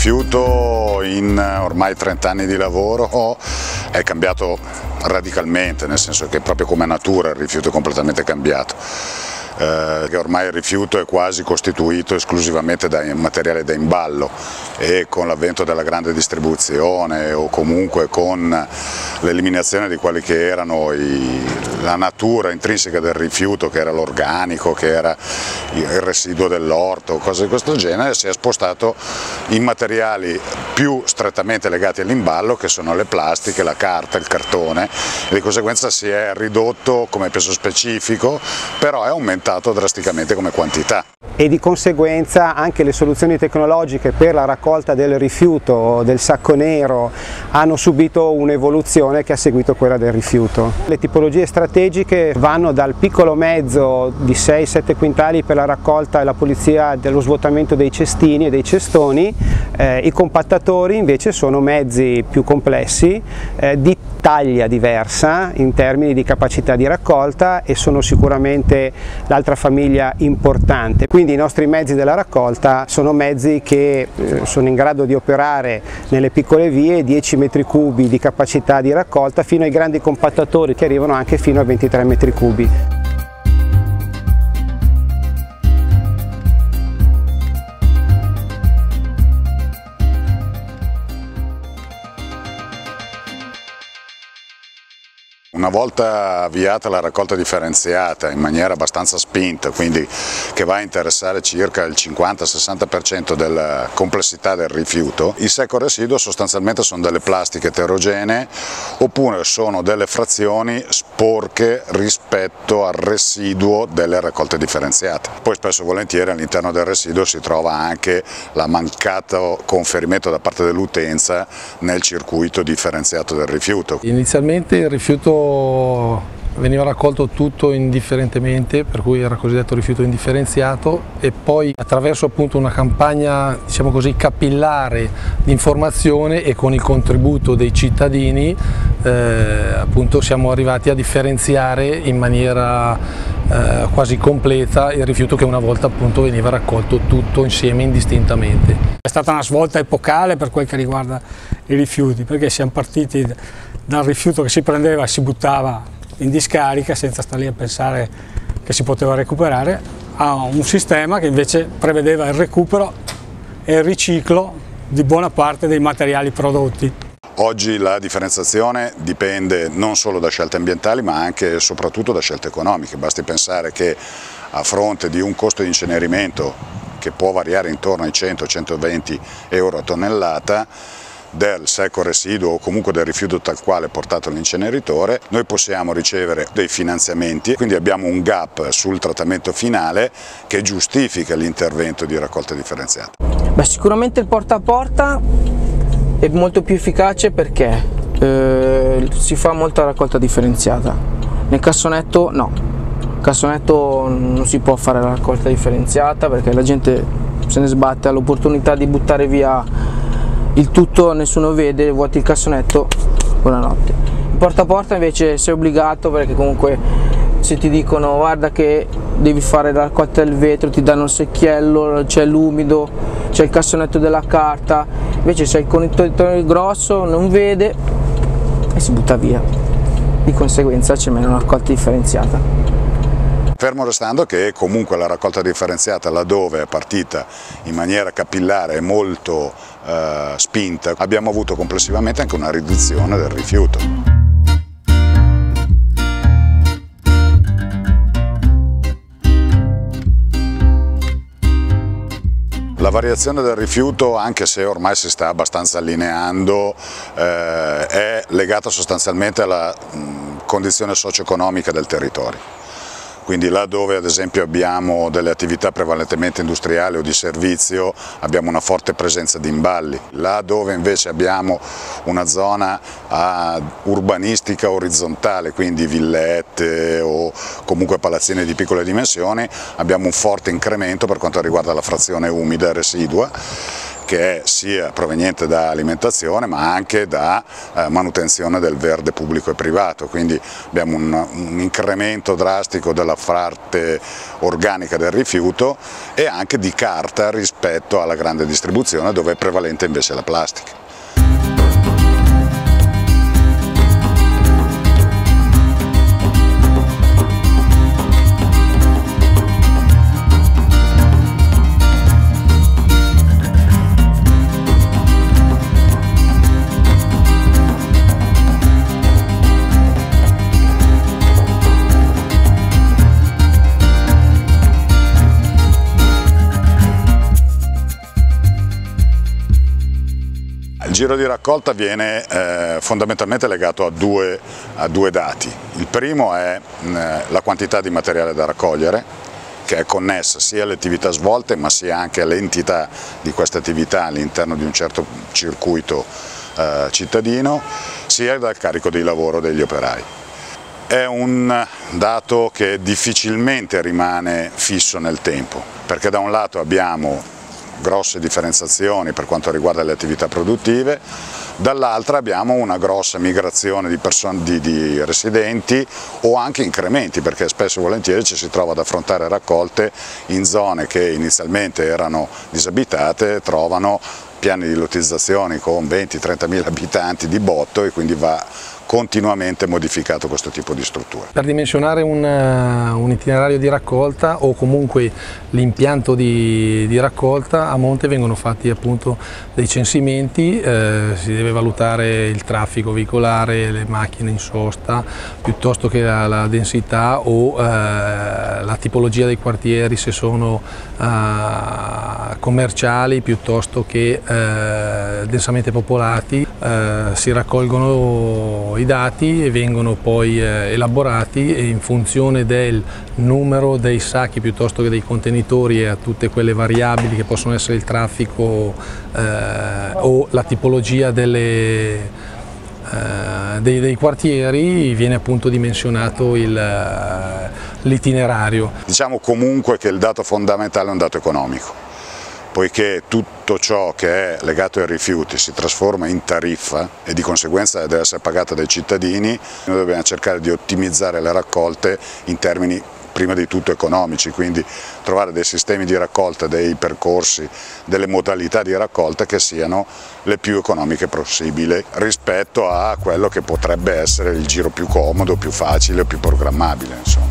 rifiuto in ormai 30 anni di lavoro è cambiato radicalmente, nel senso che proprio come natura il rifiuto è completamente cambiato. Che ormai il rifiuto è quasi costituito esclusivamente da materiale da imballo, e con l'avvento della grande distribuzione o comunque con l'eliminazione di quelli che erano la natura intrinseca del rifiuto, che era l'organico, che era il residuo dell'orto, cose di questo genere, si è spostato in materiali più strettamente legati all'imballo, che sono le plastiche, la carta, il cartone, e di conseguenza si è ridotto come peso specifico, però è aumentato drasticamente come quantità. E di conseguenza anche le soluzioni tecnologiche per la raccolta del rifiuto, del sacco nero, hanno subito un'evoluzione che ha seguito quella del rifiuto. Le tipologie strategiche vanno dal piccolo mezzo di 6-7 quintali per la raccolta e la pulizia dello svuotamento dei cestini e dei cestoni. I compattatori invece sono mezzi più complessi, di taglia diversa in termini di capacità di raccolta, e sono sicuramente l'altra famiglia importante. Quindi i nostri mezzi della raccolta sono mezzi che sono in grado di operare nelle piccole vie 10 metri cubi di capacità di raccolta, fino ai grandi compattatori che arrivano anche fino a 23 metri cubi. Una volta avviata la raccolta differenziata in maniera abbastanza spinta, quindi che va a interessare circa il 50-60% della complessità del rifiuto, il secco residuo sostanzialmente sono delle plastiche eterogenee oppure sono delle frazioni sporche rispetto al residuo delle raccolte differenziate. Poi spesso e volentieri all'interno del residuo si trova anche la mancato conferimento da parte dell'utenza nel circuito differenziato del rifiuto. Inizialmente il rifiuto veniva raccolto tutto indifferentemente, per cui era cosiddetto rifiuto indifferenziato, e poi attraverso appunto una campagna, diciamo così, capillare di informazione e con il contributo dei cittadini appunto siamo arrivati a differenziare in maniera quasi completa il rifiuto che una volta appunto veniva raccolto tutto insieme indistintamente. È stata una svolta epocale per quel che riguarda i rifiuti, perché siamo partiti dal rifiuto che si prendeva e si buttava in discarica senza stare lì a pensare che si poteva recuperare, a un sistema che invece prevedeva il recupero e il riciclo di buona parte dei materiali prodotti. Oggi la differenziazione dipende non solo da scelte ambientali ma anche e soprattutto da scelte economiche. Basti pensare che a fronte di un costo di incenerimento che può variare intorno ai 100-120 euro a tonnellata del secco residuo o comunque del rifiuto tal quale portato all'inceneritore, noi possiamo ricevere dei finanziamenti, quindi abbiamo un gap sul trattamento finale che giustifica l'intervento di raccolta differenziata. Beh, sicuramente il porta a porta è molto più efficace perché si fa molta raccolta differenziata. Nel cassonetto no, nel cassonetto non si può fare la raccolta differenziata perché la gente se ne sbatte, ha l'opportunità di buttare via il tutto, nessuno vede, vuoti il cassonetto, buonanotte. Il porta a porta invece sei obbligato, perché comunque se ti dicono guarda che devi fare la raccolta del vetro, ti danno il secchiello, c'è l'umido, c'è il cassonetto della carta, invece se il contenitore grosso non vede e si butta via, di conseguenza c'è meno una raccolta differenziata. Fermo restando che comunque la raccolta differenziata, laddove è partita in maniera capillare e molto spinta, abbiamo avuto complessivamente anche una riduzione del rifiuto. La variazione del rifiuto, anche se ormai si sta abbastanza allineando, è legata sostanzialmente alla condizione socio-economica del territorio. Quindi là dove ad esempio abbiamo delle attività prevalentemente industriali o di servizio abbiamo una forte presenza di imballi, là dove invece abbiamo una zona urbanistica orizzontale, quindi villette o comunque palazzine di piccole dimensioni, abbiamo un forte incremento per quanto riguarda la frazione umida e residua, che è sia proveniente da alimentazione ma anche da manutenzione del verde pubblico e privato, quindi abbiamo un incremento drastico della parte organica del rifiuto e anche di carta rispetto alla grande distribuzione dove è prevalente invece la plastica. Il giro di raccolta viene fondamentalmente legato a due dati. Il primo è la quantità di materiale da raccogliere, che è connessa sia alle attività svolte ma sia anche all'entità di queste attività all'interno di un certo circuito cittadino, sia dal carico di lavoro degli operai. È un dato che difficilmente rimane fisso nel tempo, perché da un lato abbiamo grosse differenziazioni per quanto riguarda le attività produttive, dall'altra abbiamo una grossa migrazione di residenti o anche incrementi, perché spesso e volentieri ci si trova ad affrontare raccolte in zone che inizialmente erano disabitate, trovano piani di lottizzazione con 20-30 mila abitanti di botto e quindi va continuamente modificato questo tipo di struttura. Per dimensionare un itinerario di raccolta o comunque l'impianto di raccolta, a monte vengono fatti appunto dei censimenti, si deve valutare il traffico veicolare, le macchine in sosta, piuttosto che la densità o la tipologia dei quartieri, se sono commerciali piuttosto che densamente popolati. Si raccolgono i dati e vengono poi elaborati e in funzione del numero dei sacchi piuttosto che dei contenitori e a tutte quelle variabili che possono essere il traffico o la tipologia dei quartieri, viene appunto dimensionato l'itinerario. Diciamo comunque che il dato fondamentale è un dato economico, poiché tutto ciò che è legato ai rifiuti si trasforma in tariffa e di conseguenza deve essere pagata dai cittadini, noi dobbiamo cercare di ottimizzare le raccolte in termini prima di tutto economici, quindi trovare dei sistemi di raccolta, dei percorsi, delle modalità di raccolta che siano le più economiche possibili rispetto a quello che potrebbe essere il giro più comodo, più facile o più programmabile, insomma.